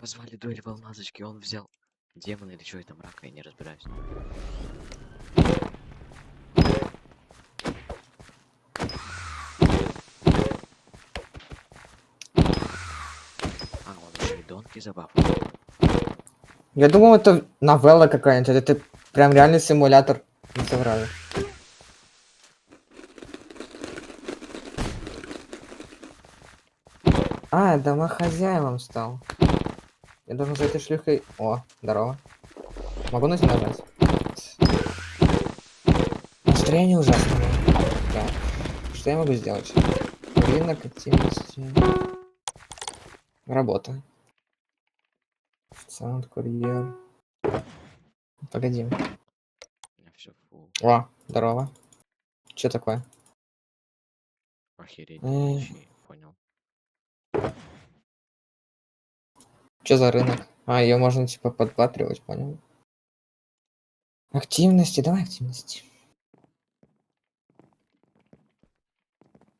Позвали дуэль волназочки, он взял демона или что это, мрака, я не разбираюсь. А, он еще и донки забавил. Я думал, это новелла какая-нибудь. Это прям реальный симулятор. Не соврали. А, домохозяином стал. Я должен за этой шлюхой... О, здорово. Могу на тебя нажать? Настроение ужасное. Да. Что я могу сделать? Рынок активности. Работа. Саунд курьер. Погоди. У меня все фу. О, здорово. Что такое? Охереть, Э. вообще, понял. Что за рынок? А, ее можно типа подбатривать, понял? Активности, давай активности.